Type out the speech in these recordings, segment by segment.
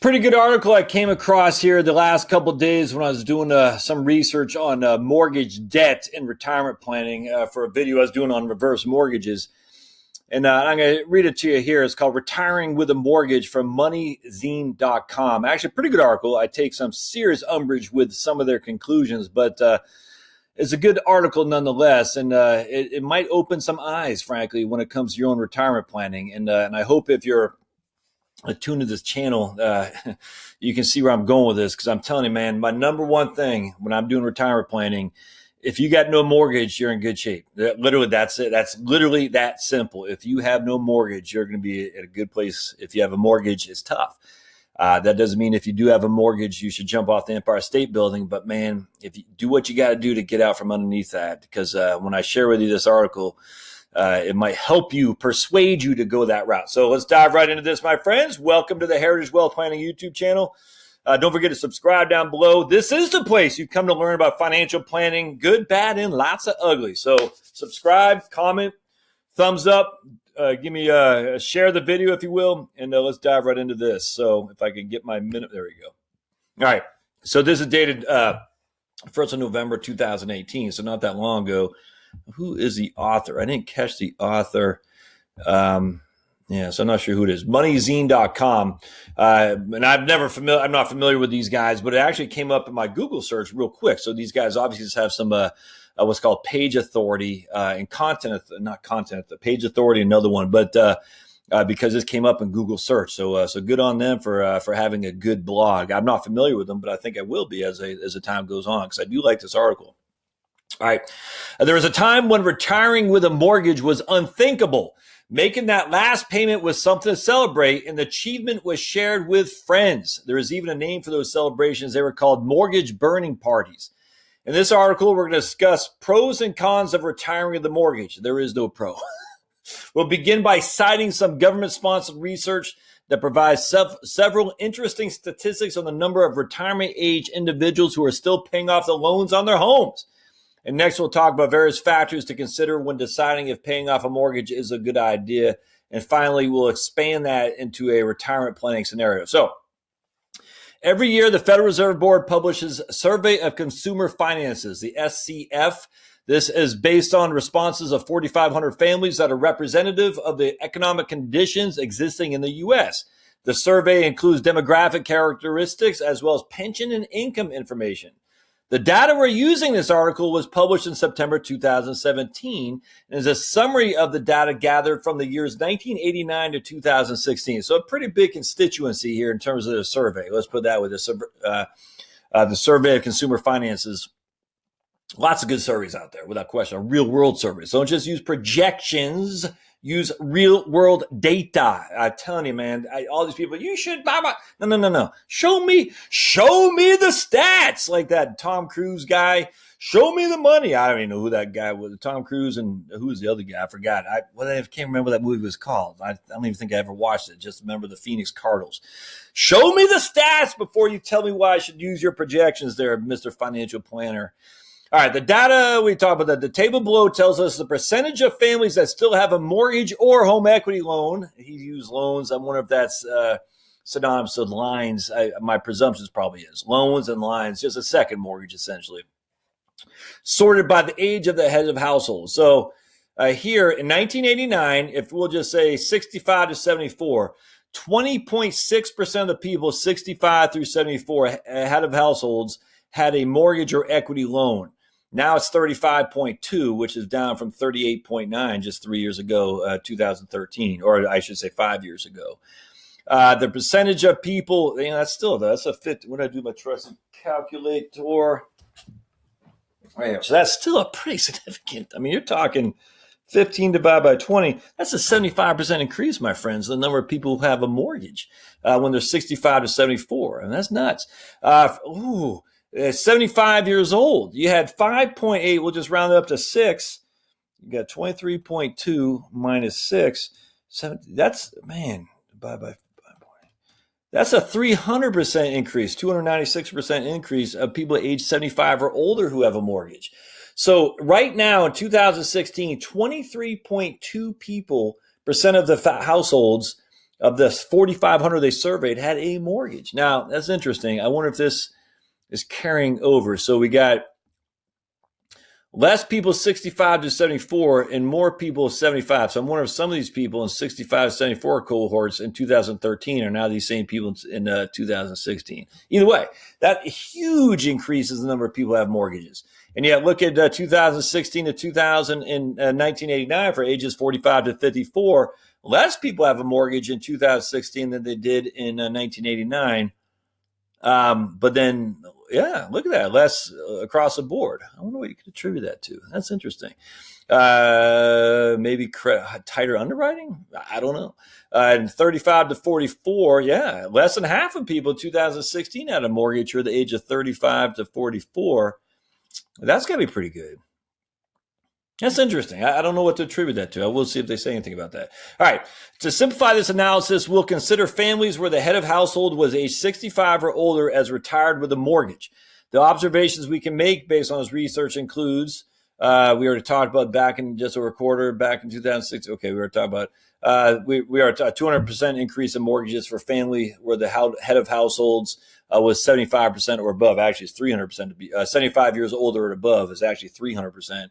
Pretty good article I came across here the last couple of days when I was doing some research on mortgage debt and retirement planning for a video I was doing on reverse mortgages. And I'm going to read it to you here. It's called Retiring with a Mortgage from MoneyZine.com. Actually, a pretty good article. I take some serious umbrage with some of their conclusions, but it's a good article nonetheless. And it might open some eyes, frankly, when it comes to your own retirement planning. And I hope if you're tuned to this channel, you can see where I'm going with this, because I'm telling you, man, my number one thing when I'm doing retirement planning, if you got no mortgage, you're in good shape. Literally, that's it. That's literally that simple. If you have no mortgage, you're going to be at a good place. If you have a mortgage, it's tough. That doesn't mean if you do have a mortgage, you should jump off the Empire State Building. But man, if you do what you got to do to get out from underneath that, because when I share with you this article, it might help you, persuade you to go that route. So let's dive right into this, my friends. Welcome to the Heritage Wealth Planning YouTube channel. Don't forget to subscribe down below. This is the place you come to learn about financial planning, good, bad, and lots of ugly. So subscribe, comment, thumbs up, give me share the video if you will, and let's dive right into this. So if I can get my minute, there we go. All right. So this is dated 1st of November 2018, so not that long ago. Who is the author? I didn't catch the author. So I'm not sure who it is. MoneyZine.com. And I'm not familiar with these guys, but it actually came up in my Google search real quick. So these guys obviously just have some what's called page authority and page authority, another one, but because this came up in Google search. So good on them for having a good blog. I'm not familiar with them, but I think I will be as the time goes on, because I do like this article. All right. There was a time when retiring with a mortgage was unthinkable. Making that last payment was something to celebrate, and the achievement was shared with friends. There is even a name for those celebrations. They were called mortgage burning parties. In this article, we're going to discuss pros and cons of retiring with a mortgage. There is no pro. We'll begin by citing some government-sponsored research that provides several interesting statistics on the number of retirement-age individuals who are still paying off the loans on their homes. And next, we'll talk about various factors to consider when deciding if paying off a mortgage is a good idea. And finally, we'll expand that into a retirement planning scenario. So every year, the Federal Reserve Board publishes a Survey of Consumer Finances, the SCF. This is based on responses of 4,500 families that are representative of the economic conditions existing in the U.S. The survey includes demographic characteristics as well as pension and income information. The data we're using in this article was published in September 2017 and is a summary of the data gathered from the years 1989 to 2016. So a pretty big constituency here in terms of the survey. Let's put that with the Survey of Consumer Finances. Lots of good surveys out there, without question, real world surveys. Don't just use projections. Use real world data. I'm telling you, man, all these people, you should buy my, no. Show me the stats, like that Tom Cruise guy. Show me the money. I don't even know who that guy was. Tom Cruise, and who was the other guy? I forgot. I can't remember what that movie was called. I don't even think I ever watched it. Just remember the Phoenix Cardinals. Show me the stats before you tell me why I should use your projections there, Mr. Financial Planner. All right, the data we talk about, that the table below tells us the percentage of families that still have a mortgage or home equity loan. He used loans. I wonder if that's synonymous with lines. My presumption probably is. Loans and lines, just a second mortgage, essentially. Sorted by the age of the head of household. So here in 1989, if we'll just say 65 to 74, 20.6% of the people 65 through 74 head of households had a mortgage or equity loan. Now it's 35.2, which is down from 38.9 just 3 years ago, 2013, or I should say 5 years ago. The percentage of people, that's a fit. When I do my trusted calculator, right, so that's still a pretty significant. I mean, you're talking 15 divided by 20. That's a 75% increase, my friends, the number of people who have a mortgage when they're 65 to 74. And that's nuts. 75 years old. You had 5.8. We'll just round it up to 6. You got 23.2 minus 6. 7, that's, man, divided by 5. That's a 300% increase, 296% increase of people age 75 or older who have a mortgage. So right now in 2016, 23.2% of the households of the 4,500 they surveyed had a mortgage. Now, that's interesting. I wonder if this is carrying over. So we got less people 65 to 74 and more people 75. So I'm wondering if some of these people in 65 to 74 cohorts in 2013 are now these same people in 2016. Either way, that huge increases the number of people who have mortgages. And yet look at 2016 to 2000 in 1989 for ages 45 to 54. Less people have a mortgage in 2016 than they did in 1989. But then, yeah, look at that, less across the board. I wonder what you could attribute that to. That's interesting. Maybe tighter underwriting? I don't know. And 35 to 44, yeah, less than half of people in 2016 had a mortgage or the age of 35 to 44. That's got to be pretty good. That's interesting. I don't know what to attribute that to. I will see if they say anything about that. All right. To simplify this analysis, we'll consider families where the head of household was age 65 or older as retired with a mortgage. The observations we can make based on this research includes, we already talked about back in just over a quarter, back in 2006. Okay, we were talking about, we are a 200% increase in mortgages for family where the head of households was 75% or above. Actually, it's 300% to be 75 years older or above is actually 300%.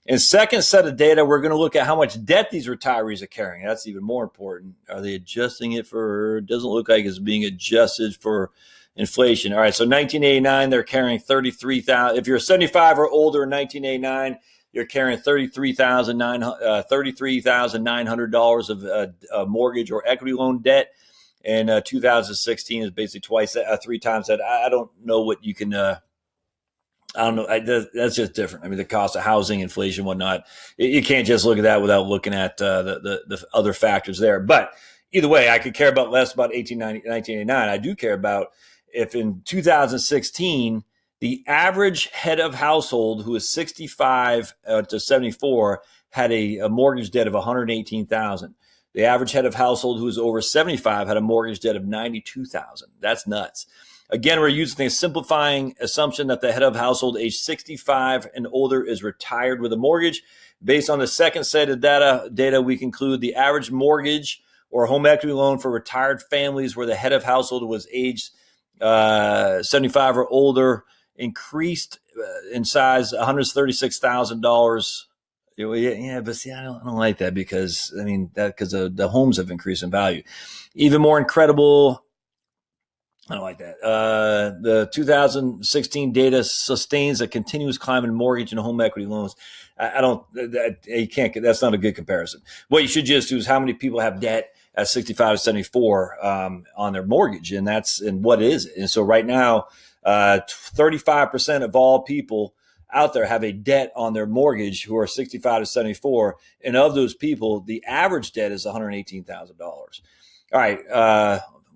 And second set of data, we're going to look at how much debt these retirees are carrying. That's even more important. Are they adjusting it for, it doesn't look like it's being adjusted for inflation. All right, so 1989, they're carrying $33,000. If you're 75 or older in 1989, you're carrying $33,900 of mortgage or equity loan debt. And 2016 is basically twice that, 3 times that. I don't know what you can I don't know. That's just different. I mean, the cost of housing, inflation, whatnot. You can't just look at that without looking at the other factors there. But either way, I could care about less about 1989. I do care about if in 2016, the average head of household who is 65 to 74 had a mortgage debt of $118,000. The average head of household who is over 75 had a mortgage debt of $92,000. That's nuts. Again, we're using a simplifying assumption that the head of household age 65 and older is retired with a mortgage. Based on the second set of data, we conclude the average mortgage or home equity loan for retired families where the head of household was aged 75 or older increased in size $136,000. Yeah, but see, I don't like that because the homes have increased in value. Even more incredible. I don't like that. The 2016 data sustains a continuous climb in mortgage and home equity loans. You can't, that's not a good comparison. What you should just do is how many people have debt at 65 to 74 on their mortgage, and what is it? And so right now, 35% of all people out there have a debt on their mortgage who are 65 to 74. And of those people, the average debt is $118,000. All right.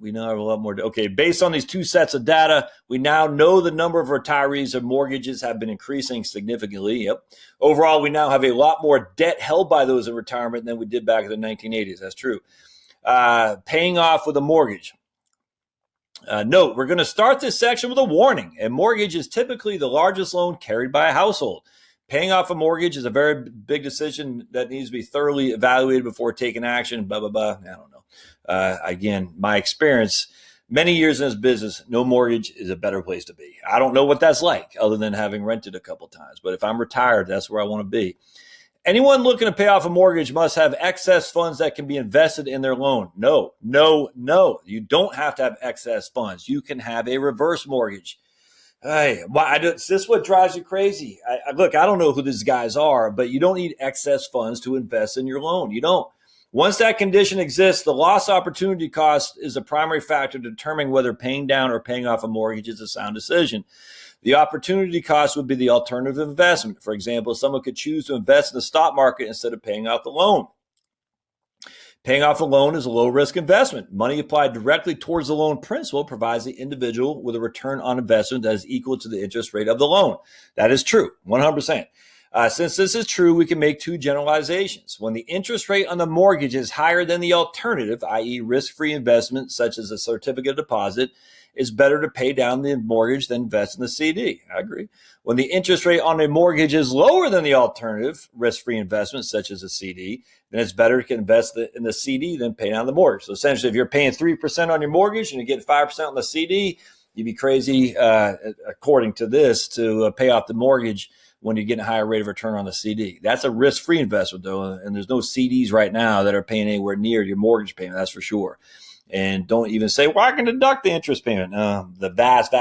We now have a lot more. Okay, based on these 2 sets of data, we now know the number of retirees and mortgages have been increasing significantly. Yep. Overall, we now have a lot more debt held by those in retirement than we did back in the 1980s. That's true. Paying off with a mortgage. Note, we're going to start this section with a warning. A mortgage is typically the largest loan carried by a household. Paying off a mortgage is a very big decision that needs to be thoroughly evaluated before taking action, blah, blah, blah. I don't know. Again, my experience, many years in this business, no mortgage is a better place to be. I don't know what that's like other than having rented a couple times. But if I'm retired, that's where I want to be. Anyone looking to pay off a mortgage must have excess funds that can be invested in their loan. No. You don't have to have excess funds. You can have a reverse mortgage. Hey, this is what drives you crazy. Look, I don't know who these guys are, but you don't need excess funds to invest in your loan. You don't. Once that condition exists, the loss opportunity cost is the primary factor determining whether paying down or paying off a mortgage is a sound decision. The opportunity cost would be the alternative investment. For example, someone could choose to invest in the stock market instead of paying off the loan. Paying off a loan is a low-risk investment. Money applied directly towards the loan principal provides the individual with a return on investment that is equal to the interest rate of the loan. That is true, 100%. Since this is true, we can make two generalizations. When the interest rate on the mortgage is higher than the alternative, i.e. risk-free investment such as a certificate of deposit, it's better to pay down the mortgage than invest in the CD. I agree. When the interest rate on a mortgage is lower than the alternative risk-free investment such as a CD, then it's better to invest in the CD than pay down the mortgage. So essentially, if you're paying 3% on your mortgage and you get 5% on the CD, you'd be crazy, according to this, to pay off the mortgage when you're getting a higher rate of return on the CD. That's a risk-free investment, though, and there's no CDs right now that are paying anywhere near your mortgage payment, that's for sure. And don't even say, well, I can deduct the interest payment. No, the vast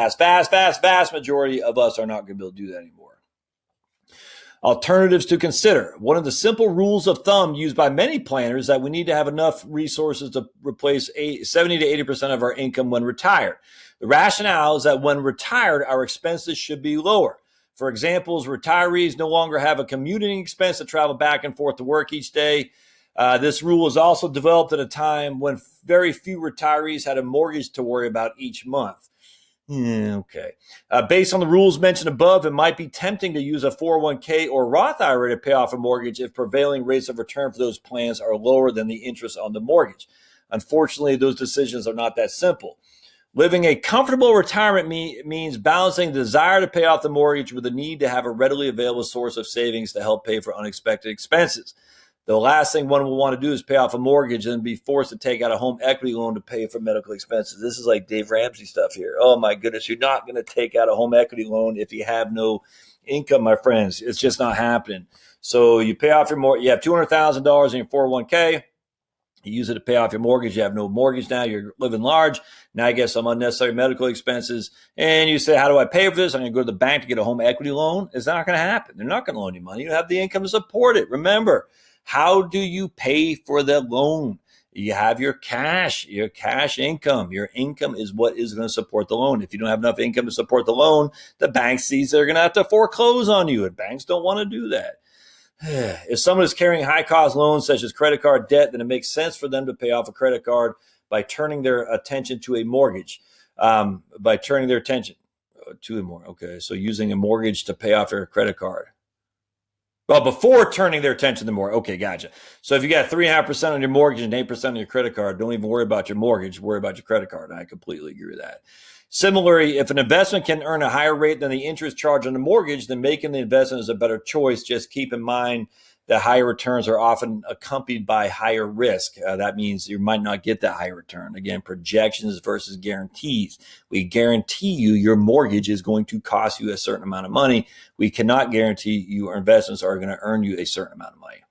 majority of us are not going to be able to do that anymore. Alternatives to consider. One of the simple rules of thumb used by many planners is that we need to have enough resources to replace 70 to 80% of our income when retired. The rationale is that when retired, our expenses should be lower. For example, retirees no longer have a commuting expense to travel back and forth to work each day. This rule was also developed at a time when very few retirees had a mortgage to worry about each month. Okay. Based on the rules mentioned above, it might be tempting to use a 401k or Roth IRA to pay off a mortgage if prevailing rates of return for those plans are lower than the interest on the mortgage. Unfortunately, those decisions are not that simple. Living a comfortable retirement means balancing the desire to pay off the mortgage with the need to have a readily available source of savings to help pay for unexpected expenses. The last thing one will want to do is pay off a mortgage and be forced to take out a home equity loan to pay for medical expenses. This is like Dave Ramsey stuff here. Oh, my goodness. You're not going to take out a home equity loan if you have no income, my friends. It's just not happening. So you pay off your mortgage. You have $200,000 in your 401k. You use it to pay off your mortgage. You have no mortgage now. You're living large. Now you get some unnecessary medical expenses. And you say, how do I pay for this? I'm going to go to the bank to get a home equity loan. It's not going to happen. They're not going to loan you money. You don't have the income to support it. Remember, how do you pay for the loan? You have your cash income. Your income is what is going to support the loan. If you don't have enough income to support the loan, the bank sees they're going to have to foreclose on you. And banks don't want to do that. If someone is carrying high-cost loans such as credit card debt, then it makes sense for them to pay off a credit card by turning their attention to a mortgage. By turning their attention to a mortgage. Okay, so using a mortgage to pay off their credit card. Well, before turning their attention to the mortgage. Okay, gotcha. So if you got 3.5% on your mortgage and 8% on your credit card, don't even worry about your mortgage. Worry about your credit card. I completely agree with that. Similarly, if an investment can earn a higher rate than the interest charge on the mortgage, then making the investment is a better choice. Just keep in mind that higher returns are often accompanied by higher risk. That means you might not get that higher return. Again, projections versus guarantees. We guarantee you your mortgage is going to cost you a certain amount of money. We cannot guarantee your investments are going to earn you a certain amount of money.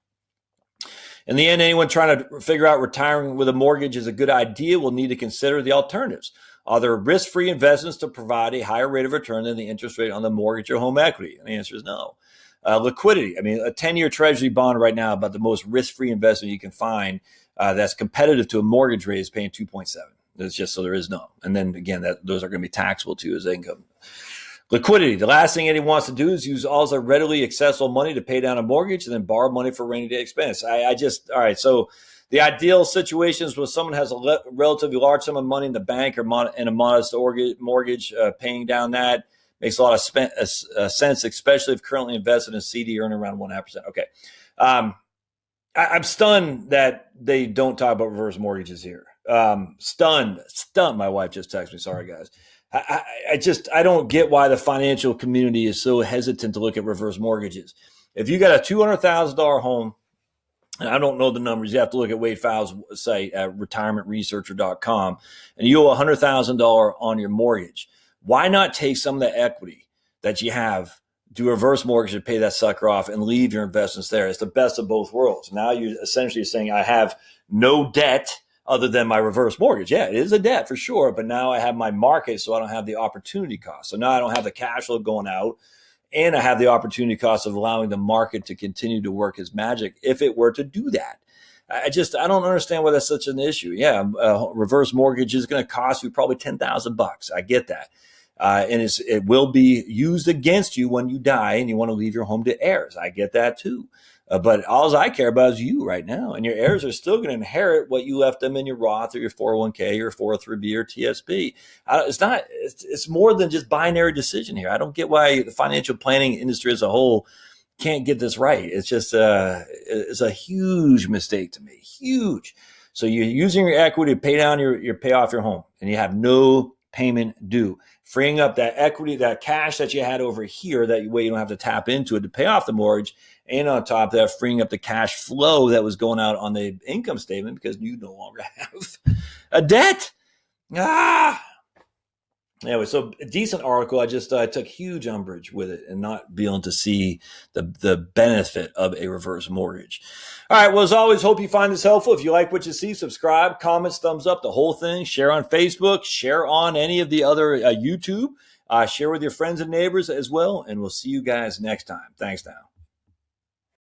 In the end, anyone trying to figure out retiring with a mortgage is a good idea will need to consider the alternatives. Are there risk-free investments to provide a higher rate of return than the interest rate on the mortgage or home equity? And the answer is no. Liquidity. I mean, a 10-year treasury bond right now, about the most risk-free investment you can find that's competitive to a mortgage rate is paying 2.7. That's just so there is no. And then again, those are going to be taxable too as income. Liquidity. The last thing anyone wants to do is use all their readily accessible money to pay down a mortgage and then borrow money for rainy day expense. All right. So the ideal situation is when someone has a relatively large sum of money in the bank or in a modest mortgage, paying down that makes a lot of sense, especially if currently invested in a CD earning around 1.5%. Okay. I'm stunned that they don't talk about reverse mortgages here. Stunned. My wife just texted me. Sorry, guys. I don't get why the financial community is so hesitant to look at reverse mortgages. If you got a $200,000 home, and I don't know the numbers, you have to look at Wade Fowler's site at retirementresearcher.com, and you owe $100,000 on your mortgage. Why not take some of the equity that you have, do a reverse mortgage and pay that sucker off and leave your investments there? It's the best of both worlds. Now you're essentially saying I have no debt other than my reverse mortgage. Yeah, it is a debt for sure, but now I have my market, so I don't have the opportunity cost. So now I don't have the cash flow going out, and I have the opportunity cost of allowing the market to continue to work its magic if it were to do that. I don't understand why that's such an issue. Yeah, reverse mortgage is going to cost you probably $10,000. I get that. And it will be used against you when you die and you want to leave your home to heirs. I get that too. But all I care about is you right now. And your heirs are still going to inherit what you left them in your Roth or your 401k or 403b or TSB. It's more than just binary decision here. I don't get why the financial planning industry as a whole can't get this right. It's just it's a huge mistake to me, huge. So you're using your equity to pay down your pay off your home, and you have no payment due, freeing up that equity, that cash that you had over here, that way you don't have to tap into it to pay off the mortgage. And on top of that, freeing up the cash flow that was going out on the income statement because you no longer have a debt. Anyway, so a decent article. I just took huge umbrage with it and not being able to see the benefit of a reverse mortgage. All right. Well, as always, hope you find this helpful. If you like what you see, subscribe, comments, thumbs up, the whole thing. Share on Facebook. Share on any of the other YouTube. Share with your friends and neighbors as well. And we'll see you guys next time. Thanks now.